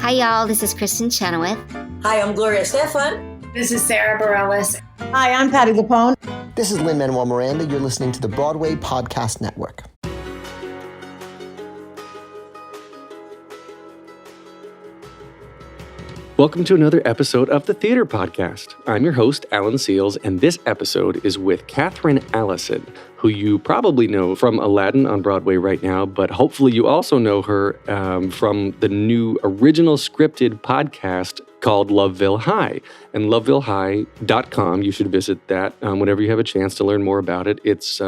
Hi, y'all. This is Kristen Chenoweth. Hi, I'm Gloria Stefan. This is Sarah Bareilles. Hi, I'm Patty Lapone. This is Lin-Manuel Miranda. You're listening to the Broadway Podcast Network. Welcome to another episode of the Theater Podcast. I'm your host, Alan Seals, and this episode is with Kathryn Allison, who you probably know from Aladdin on Broadway right now, but hopefully you also know her from the new original scripted podcast called Loveville High. And lovevillehigh.com, you should visit that whenever you have a chance to learn more about it. It's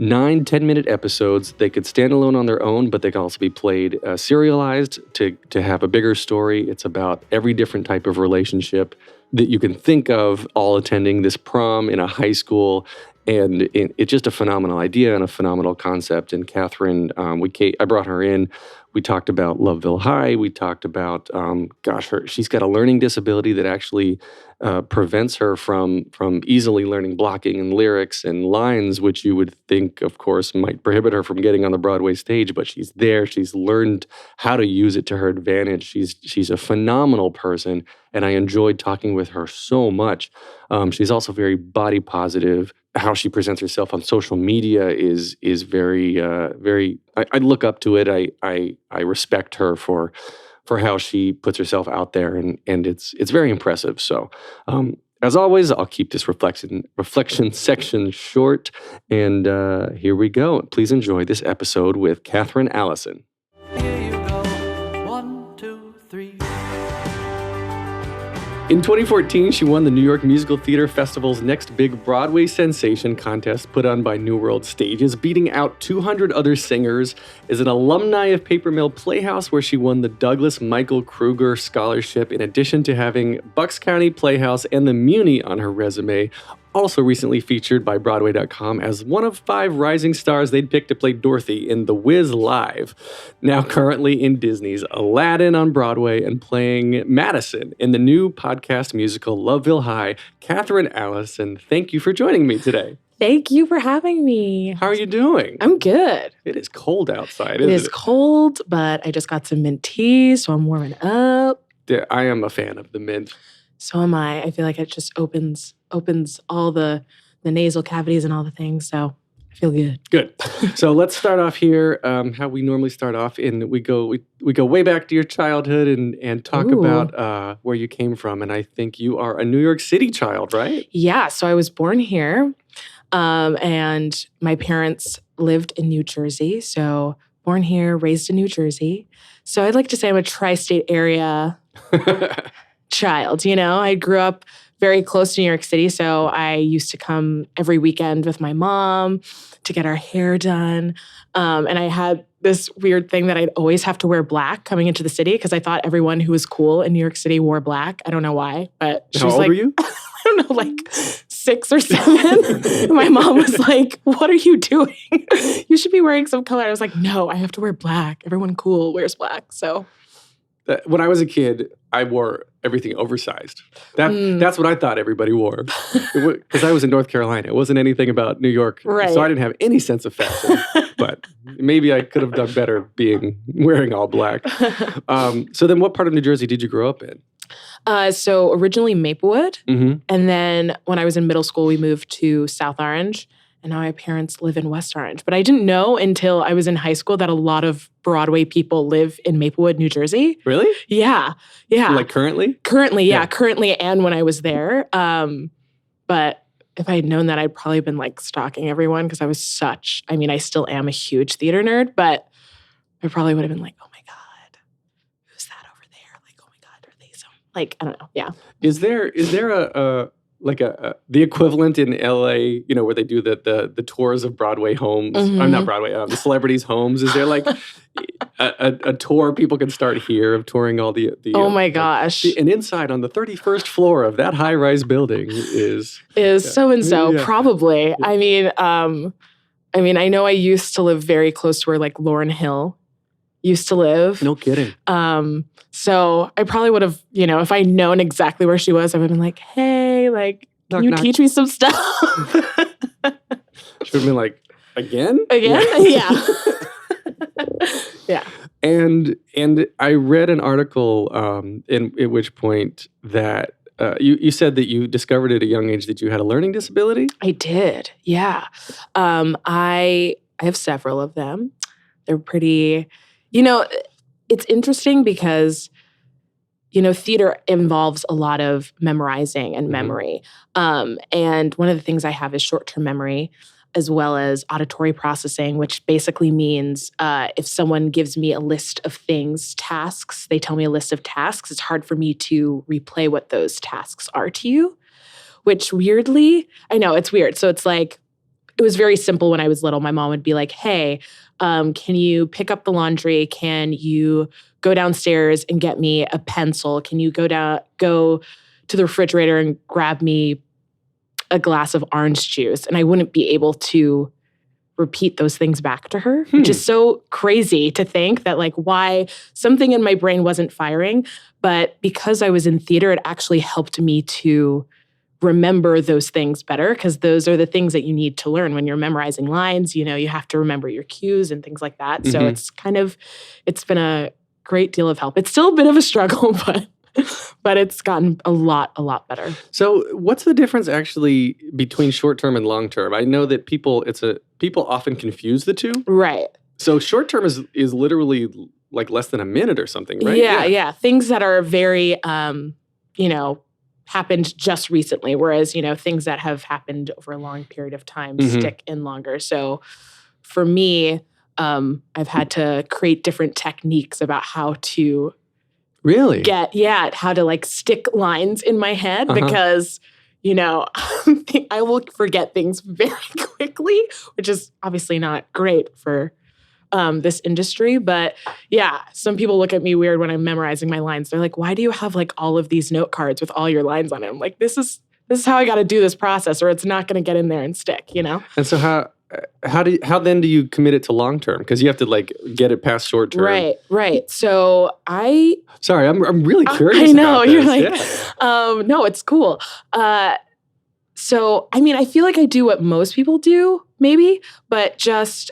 9 10-minute episodes. They could stand alone on their own, but they can also be played serialized to have a bigger story. It's about every different type of relationship that you can think of, all attending this prom in a high school. And it's just a phenomenal idea and a phenomenal concept. And Kathryn, I brought her in. We talked about Loveville High. We talked about, she's got a learning disability that actually prevents her from easily learning blocking and lyrics and lines, which you would think, of course, might prohibit her from getting on the Broadway stage. But she's there. She's learned how to use it to her advantage. She's a phenomenal person, and I enjoyed talking with her so much. She's also very body positive. How she presents herself on social media is very, very. I look up to it. I respect her for how she puts herself out there, and it's very impressive. So, as always, I'll keep this reflection section short, and here we go. Please enjoy this episode with Kathryn Allison. Here you go. 1, 2, 3. In 2014, she won the New York Musical Theater Festival's Next Big Broadway Sensation contest put on by New World Stages, beating out 200 other singers, is an alumni of Paper Mill Playhouse, where she won the Douglas Michael Kruger Scholarship, in addition to having Bucks County Playhouse and the Muni on her resume. Also recently featured by Broadway.com as one of 5 rising stars they'd pick to play Dorothy in The Wiz Live. Now currently in Disney's Aladdin on Broadway and playing Madison in the new podcast musical Loveville High. Kathryn Allison, thank you for joining me today. Thank you for having me. How are you doing? I'm good. It is cold outside, isn't it? It is cold, but I just got some mint tea, so I'm warming up. Yeah, I am a fan of the mint. So am I. I feel like it just opens all the nasal cavities and all the things, so I feel good. Good. So let's start off here. How we normally start off, we go way back to your childhood and talk about where you came from. And I think you are a New York City child, right? Yeah. So I was born here, and my parents lived in New Jersey. So born here, raised in New Jersey. So I'd like to say I'm a tri-state area child. You know, I grew up very close to New York City, so I used to come every weekend with my mom to get our hair done. And I had this weird thing that I'd always have to wear black coming into the city because I thought everyone who was cool in New York City wore black. I don't know why, but she was How old like, were you? I don't know, like 6 or 7. My mom was like, "What are you doing? You should be wearing some color." I was like, "No, I have to wear black. Everyone cool wears black." So when I was a kid, I wore everything oversized. That's what I thought everybody wore. Because I was in North Carolina. It wasn't anything about New York. Right. So I didn't have any sense of fashion. But maybe I could have done better wearing all black. So then what part of New Jersey did you grow up in? So originally Maplewood. Mm-hmm. And then when I was in middle school, we moved to South Orange. And now my parents live in West Orange. But I didn't know until I was in high school that a lot of Broadway people live in Maplewood, New Jersey. Really? Yeah. Yeah. Like currently? Currently, yeah. Currently and when I was there. But if I had known that, I'd probably been like stalking everyone because I still am a huge theater nerd. But I probably would have been like, "Oh my God, who's that over there? Like, oh my God, are they some?" Like, I don't know. Yeah. Is there the equivalent in LA, where they do the tours of Broadway homes? Mm-hmm. I'm not Broadway, the celebrities' homes. Is there like a tour people can start here of touring all the oh my gosh. And inside on the 31st floor of that high-rise building is so-and-so, yeah. probably. Yeah. I mean, I know I used to live very close to where like Lauryn Hill used to live. No kidding. So I probably would have, if I'd known exactly where she was, I would have been like, "Hey, like, can you teach me some stuff?" Should have been like, again? Yeah. Yeah. And I read an article in at which point that you said that you discovered at a young age that you had a learning disability. I did. Yeah. I have several of them. They're pretty, it's interesting because, theater involves a lot of memorizing and memory. And one of the things I have is short-term memory, as well as auditory processing, which basically means if someone gives me a list of things, tasks, they tell me a list of tasks, it's hard for me to replay what those tasks are to you, which weirdly, I know it's weird. So it's like, it was very simple when I was little. My mom would be like, hey, can you pick up the laundry? Can you go downstairs and get me a pencil? Can you go to the refrigerator and grab me a glass of orange juice? And I wouldn't be able to repeat those things back to her, which is so crazy to think that like why something in my brain wasn't firing. But because I was in theater, it actually helped me to remember those things better, because those are the things that you need to learn when you're memorizing lines. You have to remember your cues and things like that. So it's been a great deal of help. It's still a bit of a struggle, but it's gotten a lot better. So what's the difference actually between short-term and long-term? I know that people often confuse the two. Right. So short-term is literally like less than a minute or something, right? Yeah. Things that are very, happened just recently, whereas, things that have happened over a long period of time stick in longer. So for me, I've had to create different techniques about how to really how to like stick lines in my head because, I will forget things very quickly, which is obviously not great for this industry. But yeah, some people look at me weird when I'm memorizing my lines. They're like, why do you have like all of these note cards with all your lines on it? I'm like, this is how I got to do this process, or it's not going to get in there and stick, And so how then do you commit it to long term? Because you have to like get it past short term. Right. So sorry, I'm really curious. I know about you're this. like, no, it's cool. So I mean, I feel like I do what most people do, maybe, but just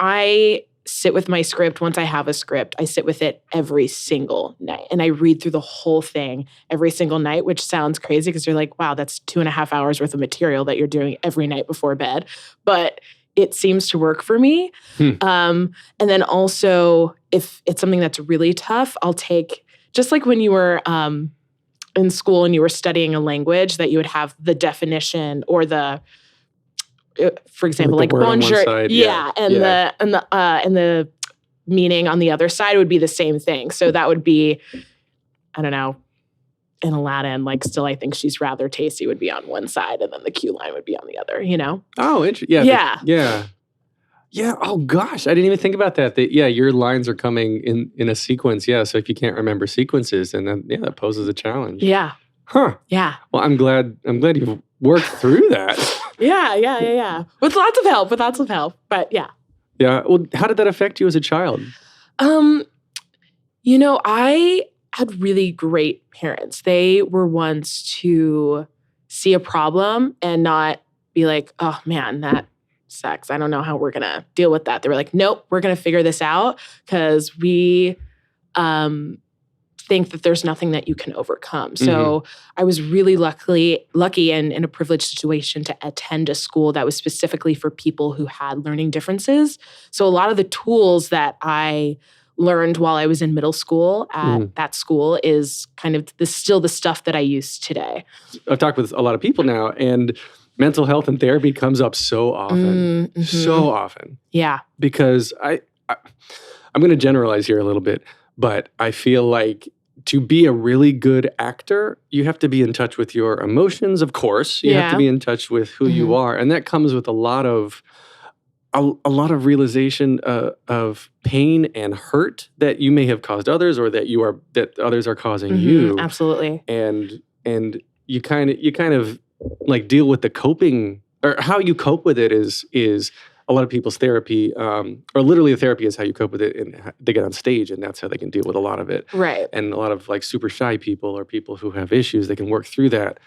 I sit with my script. Once I have a script, I sit with it every single night. And I read through the whole thing every single night, which sounds crazy because you're like, wow, that's 2.5 hours worth of material that you're doing every night before bed. But it seems to work for me. And then also, if it's something that's really tough, I'll take, just like when you were in school and you were studying a language, that you would have the definition or the, for example, like bonjour, and the meaning on the other side would be the same thing. So that would be, I don't know, in Aladdin, like still I think she's rather tasty would be on one side, and then the Q line would be on the other. Oh, interesting. Yeah. Oh gosh, I didn't even think about that. Your lines are coming in a sequence. Yeah. So if you can't remember sequences, and then that poses a challenge. Yeah. Huh. Yeah. Well, I'm glad you've worked through that. Yeah. With lots of help. But yeah. Yeah. Well, how did that affect you as a child? I had really great parents. They were ones to see a problem and not be like, oh man, that sucks. I don't know how we're going to deal with that. They were like, nope, we're going to figure this out because we think that there's nothing that you can overcome. So I was really lucky and in a privileged situation to attend a school that was specifically for people who had learning differences. So a lot of the tools that I learned while I was in middle school at that school is kind of still the stuff that I use today. I've talked with a lot of people now, and mental health and therapy comes up so often. So often. Yeah. Because I'm going to generalize here a little bit, but I feel like to be a really good actor, you have to be in touch with your emotions, of course. You have to be in touch with who you are. And that comes with a lot of realization of pain and hurt that you may have caused others, or that others are causing you. Absolutely. And you kind of like deal with the coping, or how you cope with it is a lot of people's therapy, or literally the therapy is how you cope with it, and they get on stage and that's how they can deal with a lot of it. Right. And a lot of like super shy people or people who have issues, they can work through that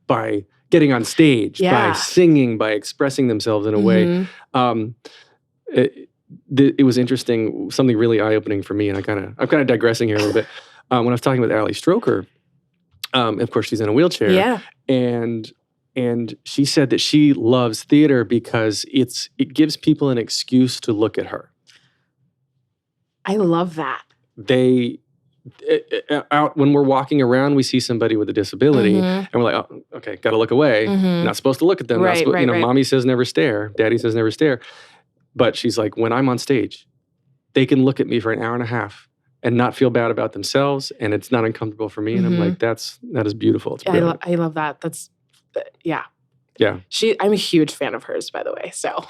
by getting on stage, by singing, by expressing themselves in a way. it was interesting, something really eye-opening for me, and I'm kind of digressing here a little bit. When I was talking with Ali Stroker, of course she's in a wheelchair, Yeah. and she said that she loves theater because it gives people an excuse to look at her. I love that. They out when we're walking around, we see somebody with a disability, and we're like, oh, okay, got to look away. Not supposed to look at them. Right, right. Mommy says never stare. Daddy says never stare. But she's like, when I'm on stage, they can look at me for an hour and a half and not feel bad about themselves, and it's not uncomfortable for me. And I'm like, that is beautiful. It's brilliant. I love that. That's yeah. Yeah. I'm a huge fan of hers, by the way. So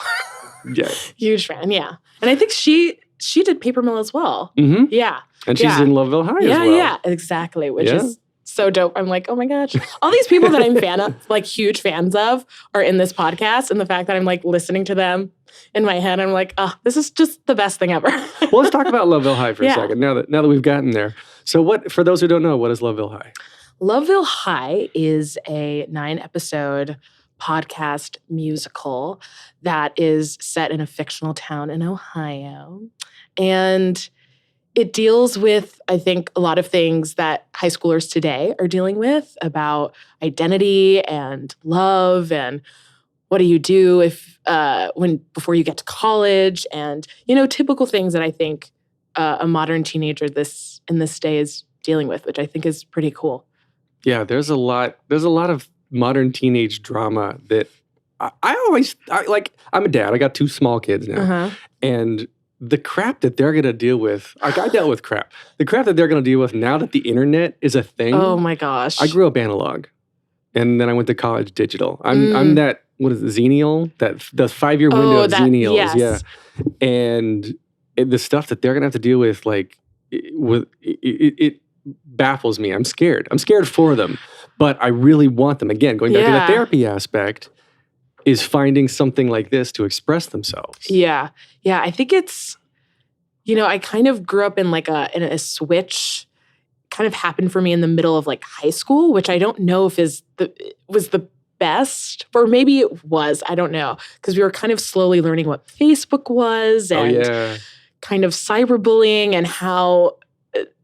yeah, huge fan. Yeah, and I think she did Paper Mill as well. Mm-hmm. Yeah, and she's in Loveville High as well. Yeah, exactly. Which is so dope. I'm like, oh my gosh, all these people that I'm like huge fans of, are in this podcast, and the fact that I'm like listening to them in my head, I'm like, oh, this is just the best thing ever. Well, let's talk about Loveville High for a second. Now that we've gotten there. So, what for those who don't know, what is Loveville High? Loveville High is a 9-episode podcast musical that is set in a fictional town in Ohio. And it deals with, I think, a lot of things that high schoolers today are dealing with about identity and love and what do you do if before you get to college, and typical things that I think a modern teenager in this day is dealing with, which I think is pretty cool. Yeah, there's a lot of modern teenage drama that I like. I'm a dad. I got 2 small kids now, and the crap that they're going to deal with, like I dealt with crap. The crap that they're going to deal with now that the internet is a thing. Oh my gosh! I grew up analog, and then I went to college digital. I'm that, what is it, Xennial? That the 5-year window of Xennials. Yes. Yeah, and the stuff that they're going to have to deal with, like it baffles me. I'm scared. I'm scared for them, but I really want them. Again, going back to the therapy aspect, is finding something like this to express themselves. Yeah. Yeah. I think it's, I kind of grew up in in a switch kind of happened for me in the middle of like high school, which I don't know if was the best, or maybe it was, I don't know. Because we were kind of slowly learning what Facebook was and kind of cyberbullying and how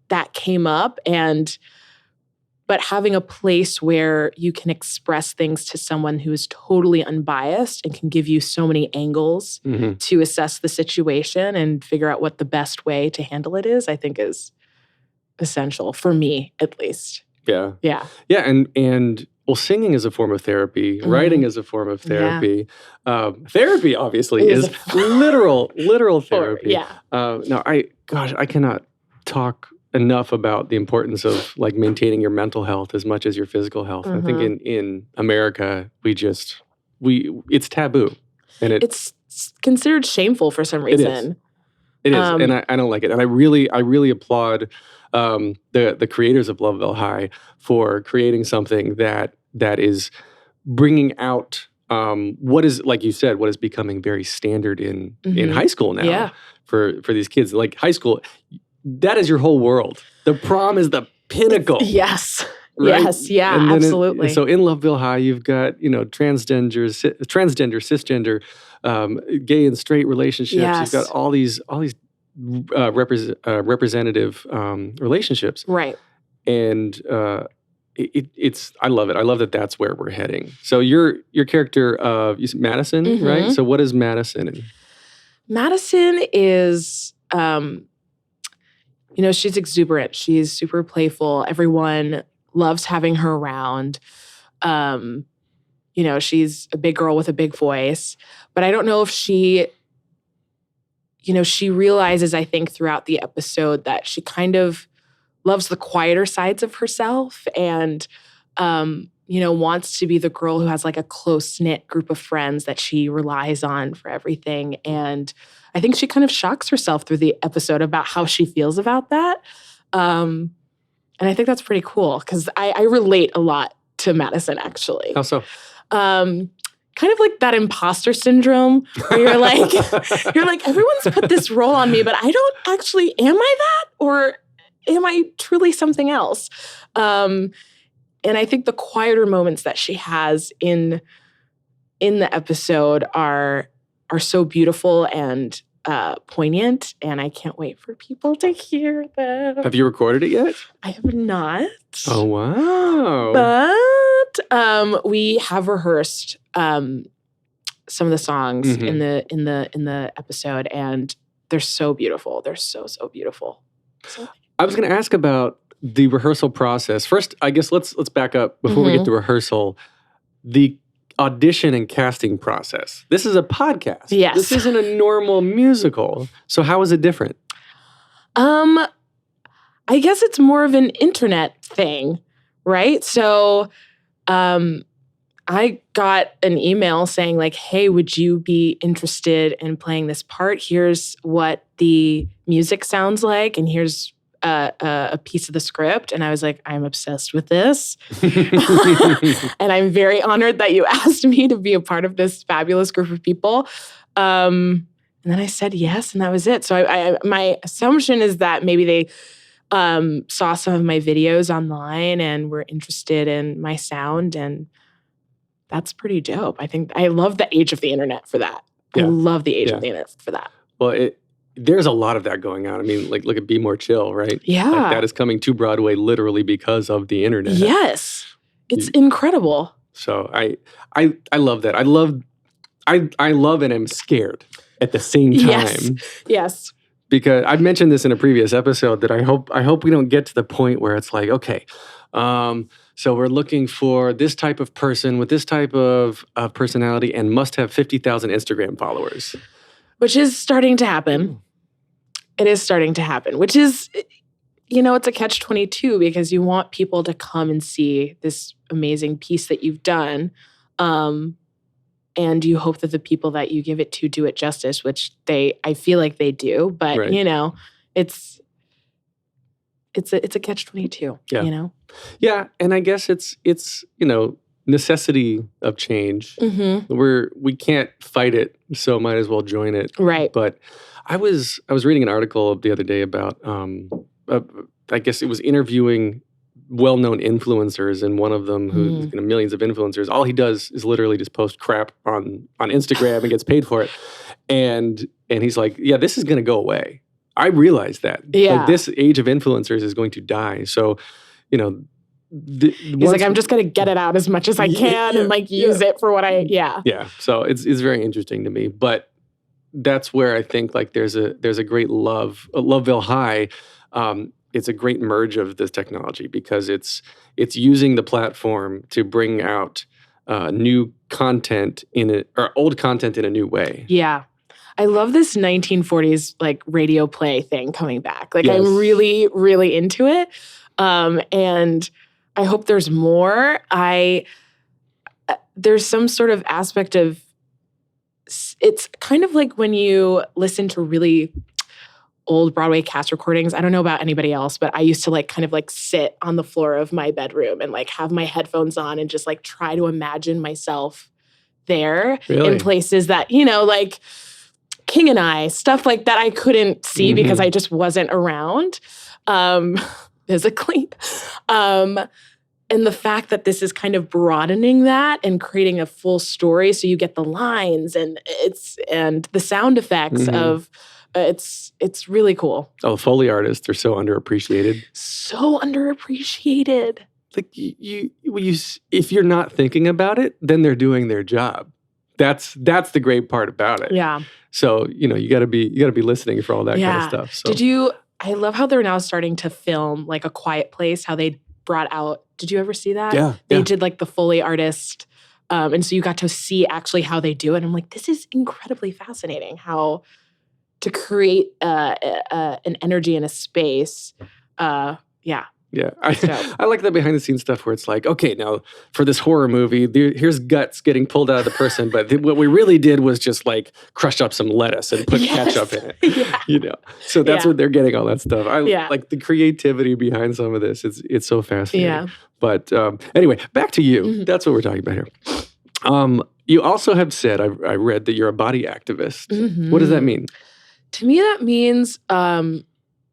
that came up, but having a place where you can express things to someone who is totally unbiased and can give you so many angles to assess the situation and figure out what the best way to handle it is, I think is essential for me, at least. Yeah. Yeah. Yeah. And well, singing is a form of therapy. Writing is a form of therapy. Yeah. Therapy, obviously, is literal therapy. Yeah. No, I cannot talk enough about the importance of like maintaining your mental health as much as your physical health. I think in America, it's taboo, and it's considered shameful for some reason. It is, and I don't like it. And I really applaud the creators of Loveville High for creating something that is bringing out what is, like you said, what is becoming very standard in high school now for these kids. Like high school, that is your whole world. The prom is the pinnacle. Yes. Right? Yes. Yeah, absolutely. So in Loveville High, you've got, transgender, cisgender, gay and straight relationships. Yes. You've got all these representative relationships. Right. And it's I love it. I love that that's where we're heading. So your character of Madison, right? So what is Madison? Madison is she's exuberant. She's super playful. Everyone loves having her around. She's a big girl with a big voice. But I don't know if she realizes, I think, throughout the episode that she kind of loves the quieter sides of herself and, wants to be the girl who has like a close-knit group of friends that she relies on for everything. And I think she kind of shocks herself through the episode about how she feels about that. And I think that's pretty cool because I relate a lot to Madison, actually. How so? Kind of like that imposter syndrome where you're like, everyone's put this role on me, but I don't actually, am I that? Or am I truly something else? And I think the quieter moments that she has in the episode are so beautiful and poignant, and I can't wait for people to hear them. Have you recorded it yet? I have not. Oh, wow. But we have rehearsed some of the songs in the episode, and they're so beautiful. They're so beautiful. So. I was going to ask about the rehearsal process. First, I guess let's back up before we get to rehearsal. The audition and casting process. This is a podcast. Yes. This isn't a normal musical. So how is it different? I guess it's more of an internet thing, right? So I got an email saying like, hey, would you be interested in playing this part? Here's what the music sounds like, and here's a piece of the script. And I was like, I'm obsessed with this. And I'm very honored that you asked me to be a part of this fabulous group of people. And then I said yes, and that was it. So my assumption is that maybe they saw some of my videos online and were interested in my sound, and that's pretty dope. I think I love the age of the internet for that. Yeah. I love the age of the internet for that. Well, there's a lot of that going on. I mean, like, look at Be More Chill, right? Yeah. Like, that is coming to Broadway literally because of the internet. Yes. It's incredible. So I love that. I love and am scared at the same time. Yes. Because I've mentioned this in a previous episode that I hope we don't get to the point where it's like, okay, so we're looking for this type of person with this type of personality and must have 50,000 Instagram followers. Which is starting to happen. It is starting to happen, which is, it's a catch-22 because you want people to come and see this amazing piece that you've done. And you hope that the people that you give it to do it justice, which I feel like they do. But, right. It's a catch-22, Yeah. Yeah, and I guess it's necessity of change. We can't fight it, so might as well join it. Right. But I was reading an article the other day about I guess it was interviewing well-known influencers, and one of them who's millions of influencers. All he does is literally just post crap on Instagram and gets paid for it. And he's like, yeah, this is going to go away. I realize that. Yeah. Like, this age of influencers is going to die. So, he's like, I'm just going to get it out as much as I can and use it for what Yeah. So it's very interesting to me. But that's where I think like there's a great Loveville High. It's a great merge of this technology because it's using the platform to bring out new content or old content in a new way. Yeah. I love this 1940s like radio play thing coming back. Like, yes. I'm really, really into it. And I hope there's more. There's some sort of aspect of, it's kind of like when you listen to really old Broadway cast recordings. I don't know about anybody else, but I used to like kind of like sit on the floor of my bedroom and like have my headphones on and just like try to imagine myself there in places that, like King and I, stuff like that I couldn't see because I just wasn't around physically. And the fact that this is kind of broadening that and creating a full story so you get the lines and the sound effects of it's really cool. Oh, the Foley artists are so underappreciated. So underappreciated. Like if you're not thinking about it, then they're doing their job. That's the great part about it. Yeah. So, you gotta be listening for all that kind of stuff. So. I love how they're now starting to film like A Quiet Place, how they brought out, did you ever see that? Yeah. They did like the Foley artist. And so you got to see actually how they do it. I'm like, this is incredibly fascinating how to create an energy in a space. Yeah. I like that behind the scenes stuff where it's like, okay, now for this horror movie, here's guts getting pulled out of the person, but what we really did was just like crush up some lettuce and put ketchup in it. So that's what they're getting, all that stuff. I like the creativity behind some of this. It's so fascinating. Yeah. But anyway, back to you. That's what we're talking about here. You also have said, I read that you're a body activist. What does that mean? To me, that means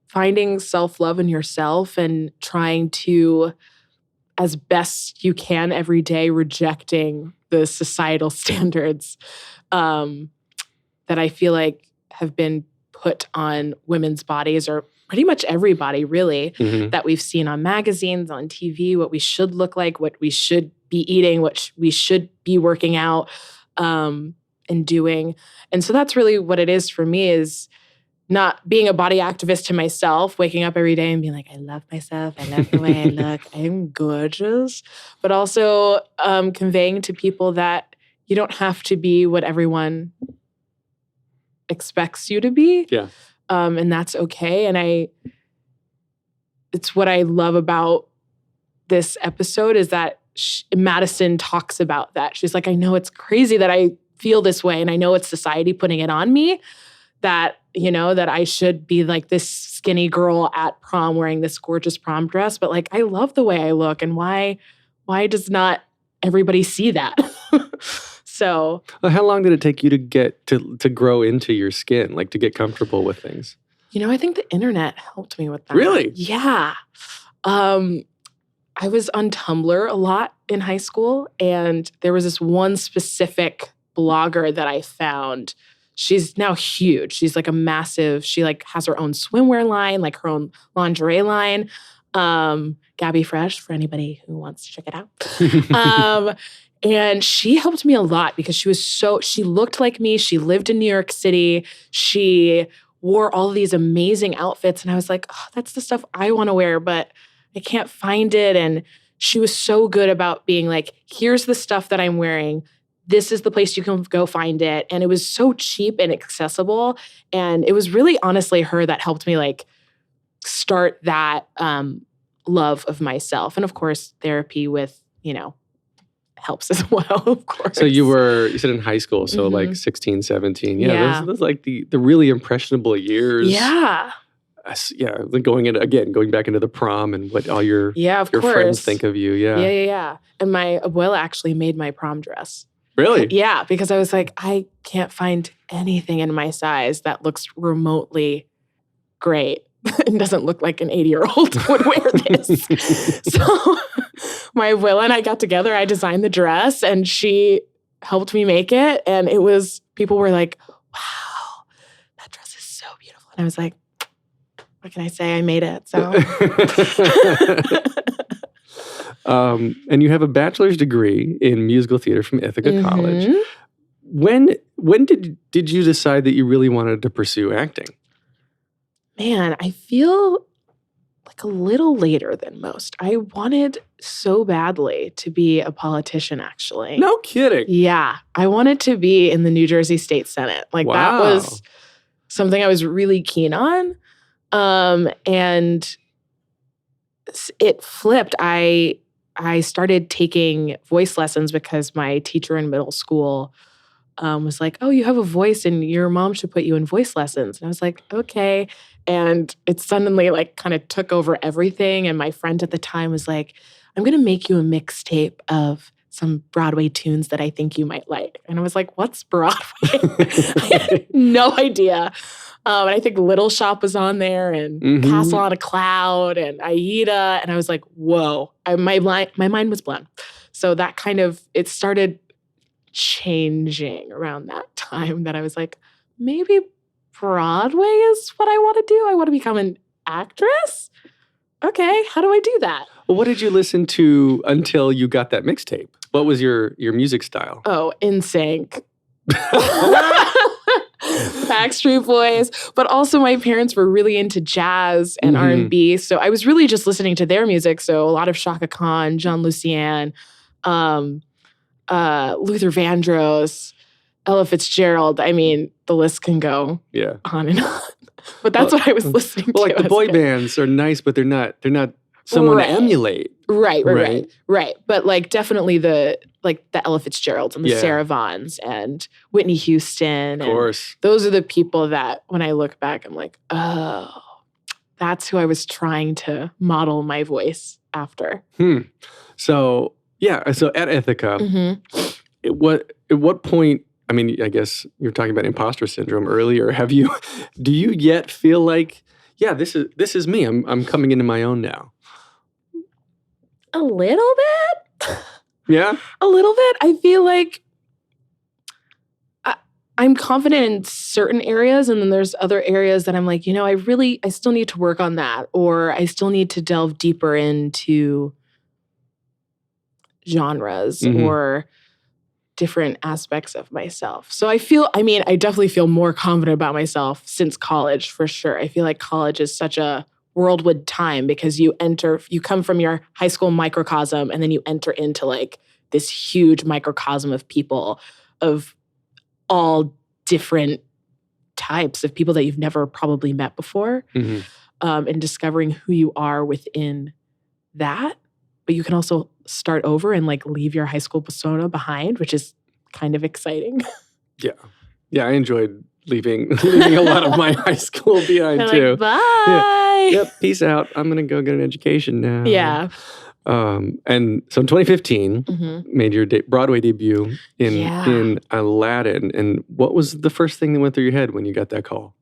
finding self-love in yourself and trying to, as best you can every day, rejecting the societal standards that I feel like have been put on women's bodies, or pretty much everybody really, that we've seen on magazines, on TV, what we should look like, what we should be eating, what we should be working out and doing. And so that's really what it is for me, is not being a body activist to myself, waking up every day and being like, I love myself, I love the way I look, I'm gorgeous. But also conveying to people that you don't have to be what everyone expects you to be. Yeah. And that's okay. And it's what I love about this episode is that Madison talks about that. She's like, I know it's crazy that I feel this way, and I know it's society putting it on me, that, you know, that I should be like this skinny girl at prom wearing this gorgeous prom dress, but like, I love the way I look, and why does not everybody see that? So, how long did it take you to get to grow into your skin, like to get comfortable with things? You know, I think the internet helped me with that. Really? Yeah. I was on Tumblr a lot in high school, and there was this one specific blogger that I found. She's now huge. She's like she like has her own swimwear line, like her own lingerie line. Gabby Fresh, for anybody who wants to check it out. And she helped me a lot because she looked like me. She lived in New York City. She wore all these amazing outfits. And I was like, oh, that's the stuff I want to wear, but I can't find it. And she was so good about being like, here's the stuff that I'm wearing. This is the place you can go find it. And it was so cheap and accessible. And it was really honestly her that helped me like start that love of myself. And of course, therapy with, you know, helps as well, of course. So you said in high school, so like 16, 17. Yeah. Those like the really impressionable years. Yeah. Yeah. Going back into the prom and what all your friends think of you. Yeah. Yeah. And my abuela actually made my prom dress. Really? Yeah, because I was like, I can't find anything in my size that looks remotely great. It doesn't look like an 80-year-old would wear this. So my abuela and I got together. I designed the dress, and she helped me make it. And people were like, wow, that dress is so beautiful. And I was like, what can I say? I made it. So. And you have a bachelor's degree in musical theater from Ithaca College. When did you decide that you really wanted to pursue acting? Man, I feel like a little later than most. I wanted so badly to be a politician, actually. No kidding. Yeah. I wanted to be in the New Jersey State Senate. Like that was something I was really keen on. And it flipped. I started taking voice lessons because my teacher in middle school was like, oh, you have a voice and your mom should put you in voice lessons. And I was like, okay. And it suddenly like kind of took over everything. And my friend at the time was like, I'm going to make you a mixtape of some Broadway tunes that I think you might like. And I was like, what's Broadway? I had no idea. And I think Little Shop was on there, and Castle on a Cloud, and Aida. And I was like, whoa, my mind was blown. So that it started changing around that time, that I was like, maybe Broadway is what I want to do. I want to become an actress. Okay, how do I do that? Well, what did you listen to until you got that mixtape? What was your music style? Oh, NSYNC. Backstreet Boys, but also my parents were really into jazz and R&B, so I was really just listening to their music. So a lot of Chaka Khan, John Lucien, Luther Vandross, Ella Fitzgerald. I mean, the list can go on and on. But that's what I was listening to. Like the boy bands are nice, but they're not someone to emulate. Right. But like definitely the Ella Fitzgeralds and the Sarah Vaughns and Whitney Houston. Of course. Those are the people that when I look back, I'm like, oh, that's who I was trying to model my voice after. So at Ithaca, at what point, I mean, I guess you're talking about imposter syndrome earlier. Do you yet feel like, this is me. I'm coming into my own now? A little bit. Yeah? A little bit. I feel like I'm confident in certain areas, and then there's other areas that I'm like, I still need to work on that, or I still need to delve deeper into genres or different aspects of myself. So I definitely feel more confident about myself since college, for sure. I feel like college is such a whirlwind time because you come from your high school microcosm and then you enter into like this huge microcosm of people of all different types of people that you've never probably met before, and discovering who you are within that. But you can also start over and like leave your high school persona behind, which is kind of exciting. Yeah. Yeah, I enjoyed leaving a lot of my high school behind too. Like, bye. Yep, peace out. I'm going to go get an education now. Yeah. And so in 2015, made your Broadway debut in Aladdin. And what was the first thing that went through your head when you got that call?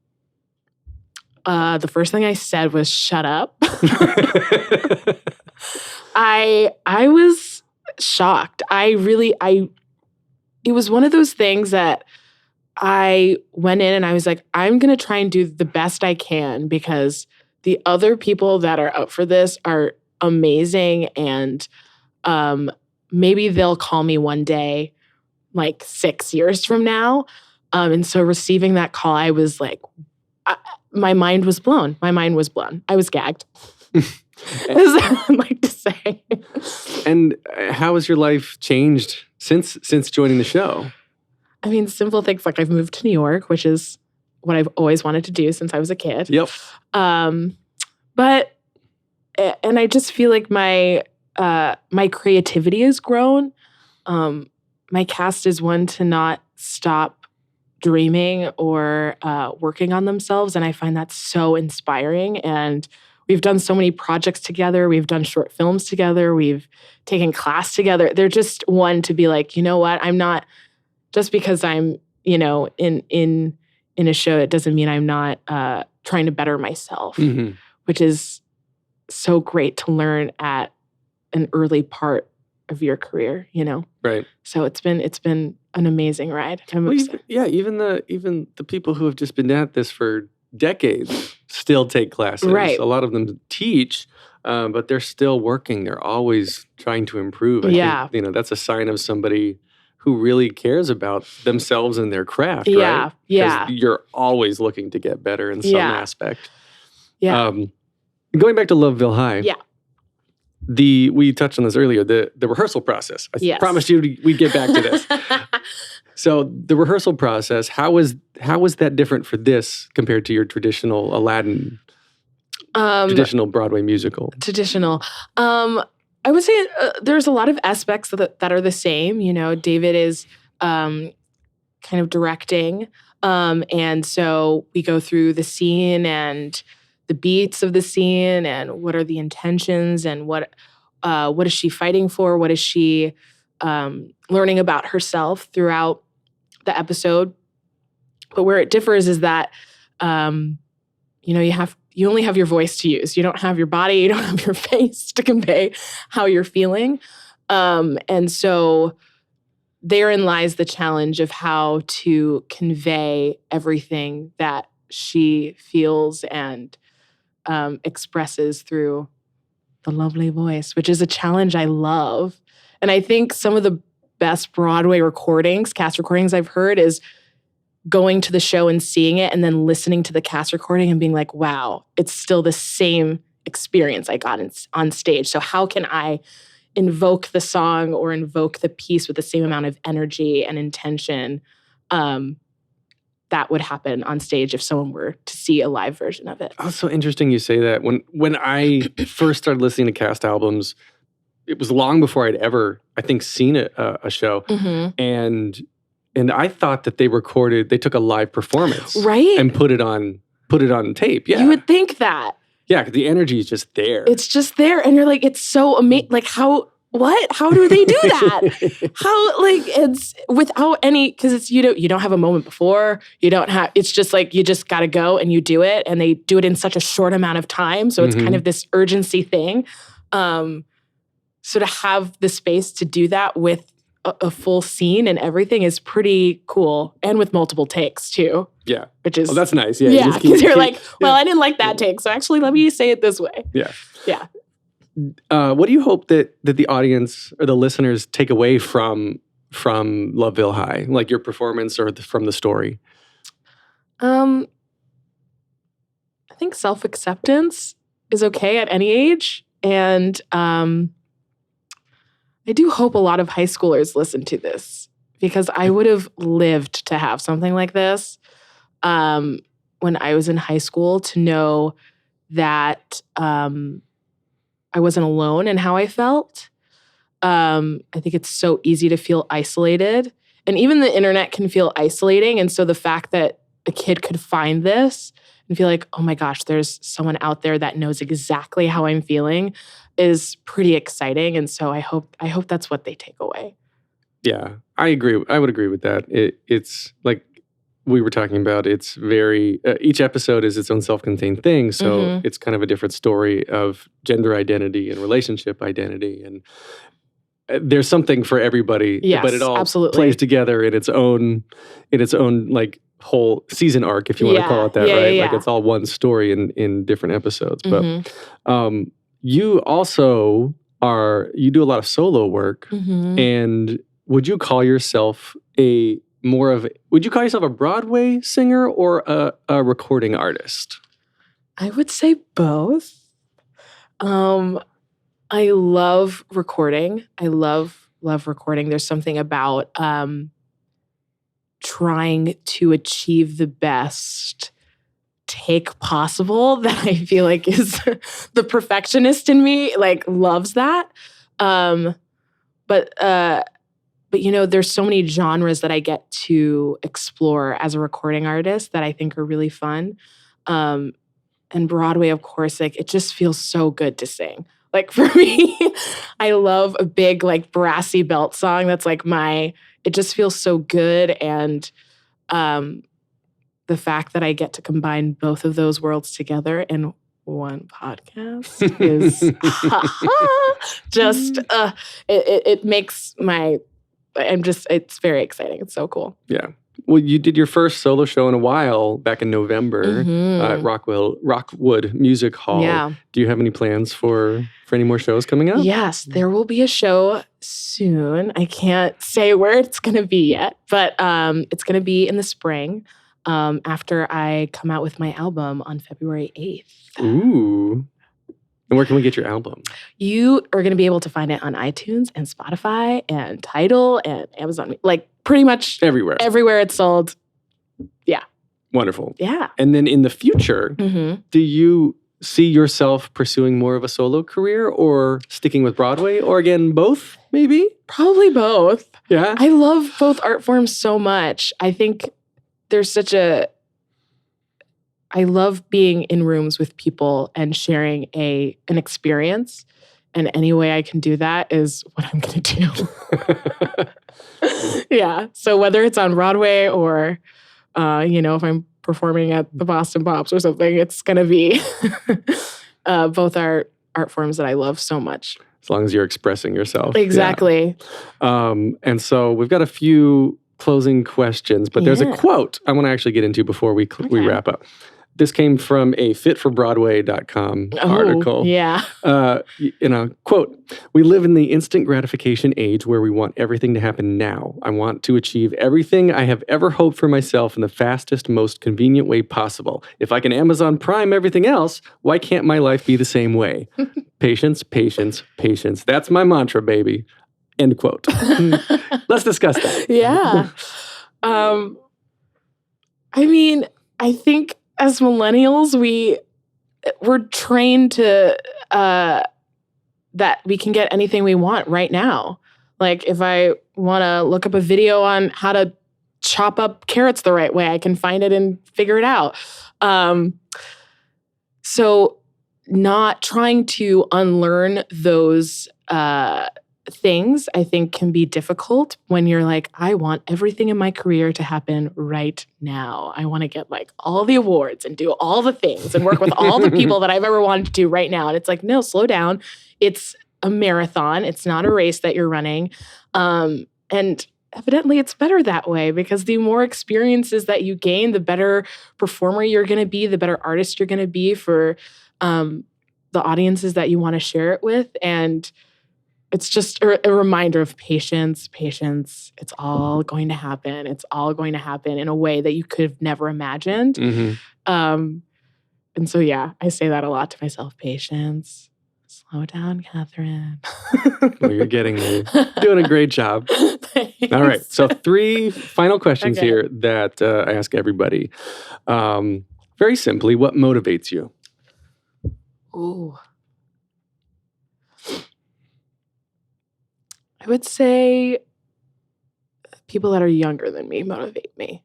The first thing I said was, shut up. I was shocked. It was one of those things that I went in and I was like, I'm going to try and do the best I can because the other people that are up for this are amazing, and maybe they'll call me one day, like 6 years from now. And so receiving that call, I was like, my mind was blown. I was gagged. As I like to say. And how has your life changed since joining the show? I mean, simple things like I've moved to New York, which is what I've always wanted to do since I was a kid. Yep. And I just feel like my creativity has grown. My cast is one to not stop dreaming or working on themselves, and I find that so inspiring. And we've done so many projects together. We've done short films together. We've taken class together. They're just one to be like, you know what? I'm not just because I'm, in a show. It doesn't mean I'm not trying to better myself, which is so great to learn at an early part of your career. Right. So it's been an amazing ride. Even the people who have just been at this for decades still take classes. Right. A lot of them teach, but they're still working. They're always trying to improve. I think, that's a sign of somebody who really cares about themselves and their craft, right? Yeah. You're always looking to get better in some aspect. Yeah. Going back to Loveville High. Yeah. We touched on this earlier, the rehearsal process. I promised you we'd get back to this. So the rehearsal process, how was that different for this compared to your traditional Aladdin, traditional Broadway musical? Traditional. I would say there's a lot of aspects that are the same. David is kind of directing. And so we go through the scene and the beats of the scene and what are the intentions and what is she fighting for? What is she learning about herself throughout the episode? But where it differs is that, you only have your voice to use. You don't have your body. You don't have your face to convey how you're feeling. And so therein lies the challenge of how to convey everything that she feels and expresses through the lovely voice, which is a challenge I love. And I think some of the best Broadway cast recordings I've heard is going to the show and seeing it and then listening to the cast recording and being like, wow, it's still the same experience I got on stage. So how can I invoke the song or invoke the piece with the same amount of energy and intention that would happen on stage if someone were to see a live version of it? Oh, so interesting you say that. When I first started listening to cast albums, it was long before I'd ever, I think, seen a show. And I thought that they took a live performance. Right. And put it on tape. Yeah. You would think that. Yeah, because the energy is just there. It's just there. And you're like, it's so amazing. Like, how do they do that? It's without any, because it's, you don't have a moment before. It's just like, you just got to go and you do it. And they do it in such a short amount of time. So it's kind of this urgency thing. So to have the space to do that with a full scene and everything is pretty cool, and with multiple takes too. Yeah. Which is that's nice. Yeah. Yeah, because you're like, well, I didn't like that take, so actually let me say it this way. Yeah. Yeah. What do you hope that the audience or the listeners take away from Loveville High, like your performance or from the story? I think self-acceptance is okay at any age, and I do hope a lot of high schoolers listen to this, because I would have lived to have something like this when I was in high school, to know that I wasn't alone in how I felt. I think it's so easy to feel isolated, and even the internet can feel isolating. And so the fact that a kid could find this and feel like, oh my gosh, there's someone out there that knows exactly how I'm feeling, is pretty exciting. And so I hope that's what they take away. Yeah, I agree. I would agree with that. It's like we were talking about, it's very, each episode is its own self-contained thing. So it's kind of a different story of gender identity and relationship identity. And there's something for everybody, yes, but it all absolutely plays together in its own like whole season arc, if you want to call it that, right? Yeah. Like it's all one story in different episodes. But you also you do a lot of solo work, and would you call yourself a Broadway singer or a recording artist? I would say both. I love recording. I love recording. There's something about trying to achieve the best take possible that I feel like is the perfectionist in me, like, loves that. But there's so many genres that I get to explore as a recording artist that I think are really fun. And Broadway, of course, like, it just feels so good to sing. Like, for me, I love a big, like, brassy belt song. That's like it just feels so good. And the fact that I get to combine both of those worlds together in one podcast is just, it makes it's very exciting. It's so cool. Yeah. Well, you did your first solo show in a while back in November at Rockwood Music Hall. Yeah. Do you have any plans for any more shows coming up? Yes, there will be a show soon. I can't say where it's going to be yet, but it's going to be in the spring after I come out with my album on February 8th. Ooh. And where can we get your album? You are going to be able to find it on iTunes and Spotify and Tidal and Amazon. Like, pretty much everywhere it's sold. Yeah. Wonderful. Yeah. And then in the future, do you see yourself pursuing more of a solo career or sticking with Broadway, or again, both maybe? Probably both. Yeah. I love both art forms so much. I think there's I love being in rooms with people and sharing an experience. And any way I can do that is what I'm going to do. Yeah. So whether it's on Broadway or, if I'm performing at the Boston Pops or something, it's going to be both art forms that I love so much. As long as you're expressing yourself. Exactly. Yeah. And so we've got a few closing questions, but there's a quote I want to actually get into before we wrap up. This came from a fitforbroadway.com article. Yeah. Quote, "We live in the instant gratification age where we want everything to happen now. I want to achieve everything I have ever hoped for myself in the fastest, most convenient way possible. If I can Amazon Prime everything else, why can't my life be the same way? Patience, patience, patience. That's my mantra, baby." End quote. Let's discuss that. Yeah. I think as millennials, we're trained to that we can get anything we want right now. Like, if I want to look up a video on how to chop up carrots the right way, I can find it and figure it out. So not trying to unlearn those things, I think, can be difficult when you're like, I want everything in my career to happen right now. I want to get like all the awards and do all the things and work with all the people that I've ever wanted to do right now. And it's like, no, slow down. It's a marathon. It's not a race that you're running. And evidently it's better that way because the more experiences that you gain, the better performer you're going to be, the better artist you're going to be for the audiences that you want to share it with. And it's just a reminder of patience. It's all going to happen. It's all going to happen in a way that you could have never imagined. Mm-hmm. And so, yeah, I say that a lot to myself. Patience. Slow down, Kathryn. Well, you're getting there. Doing a great job. Thanks. All right. So 3 final questions Okay. here that I ask everybody. Very simply, what motivates you? Ooh. I would say people that are younger than me motivate me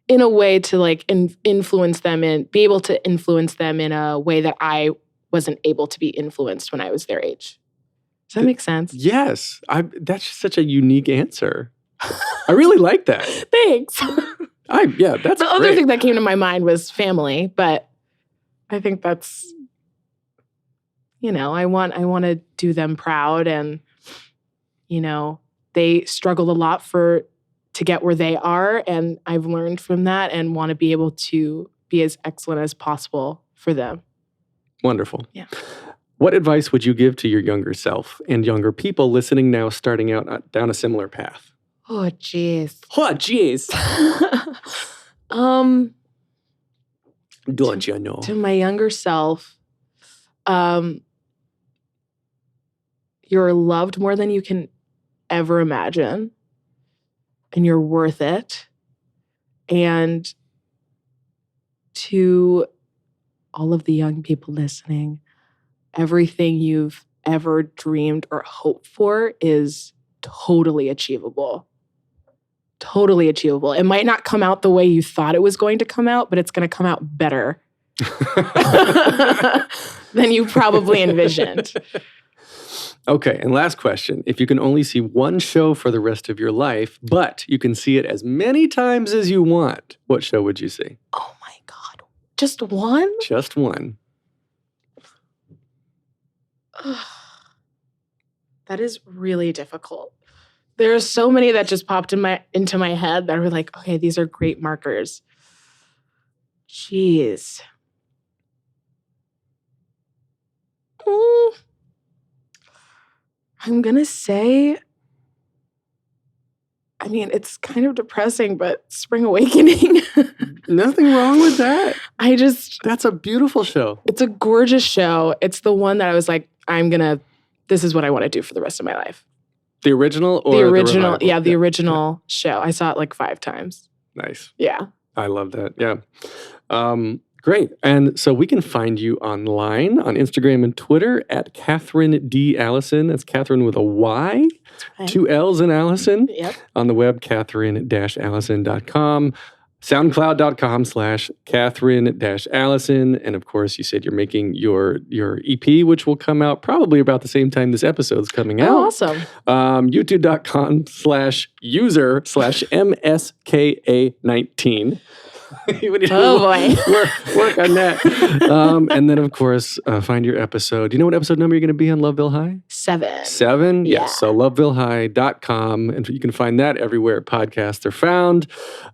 in a way to like influence them and be able to influence them in a way that I wasn't able to be influenced when I was their age. Does that make sense? Yes. That's such a unique answer. I really like that. Thanks. That's the other great. thing that came to my mind was family, but I think that's, I want to do them proud, and they struggled a lot to get where they are, and I've learned from that and want to be able to be as excellent as possible for them. Wonderful. Yeah. What advice would you give to your younger self and younger people listening now, starting out down a similar path? Oh, jeez. Don't you know? To my younger self, you're loved more than you can ever imagine, and you're worth it. And to all of the young people listening, everything you've ever dreamed or hoped for is totally achievable. Totally achievable. It might not come out the way you thought it was going to come out, but it's going to come out better than you probably envisioned. Okay, and last question. If you can only see one show for the rest of your life, but you can see it as many times as you want, what show would you see? Oh my God. Just one? Just one. That is really difficult. There are so many that just popped into my head that were like, okay, these are great markers. Jeez. I'm going to say, it's kind of depressing, but Spring Awakening. Nothing wrong with that. That's a beautiful show. It's a gorgeous show. It's the one that I was like, this is what I want to do for the rest of my life. The original or the original? revival? The original show. I saw it like 5 times. Nice. Yeah. I love that. Yeah. Great. And so we can find you online on Instagram and Twitter at Kathryn D. Allison. That's Kathryn with a Y, Right. 2 L's in Allison. Yep. On the web, Kathryn-Allison.com. SoundCloud.com/Kathryn-Allison. And of course, you said you're making your EP, which will come out probably about the same time this episode's coming out. Oh, awesome. YouTube.com/user/MSKA19. Oh, boy. Work on that. And then, of course, find your episode. Do you know what episode number you're going to be on Loveville High? 7. 7? Yeah. Yes. So lovevillehigh.com. And you can find that everywhere podcasts are found.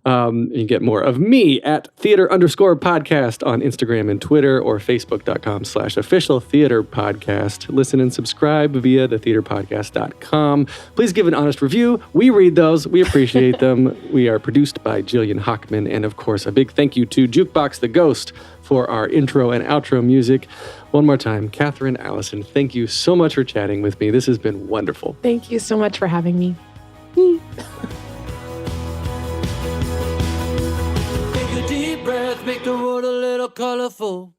You can get more of me at theater_podcast on Instagram and Twitter, or facebook.com/officialtheaterpodcast. Listen and subscribe via thetheaterpodcast.com. Please give an honest review. We read those. We appreciate them. We are produced by Jillian Hockman. And of course, a big thank you to Jukebox the Ghost for our intro and outro music. One more time, Kathryn, Allison, thank you so much for chatting with me. This has been wonderful. Thank you so much for having me. Take a deep breath, make the world a little colorful.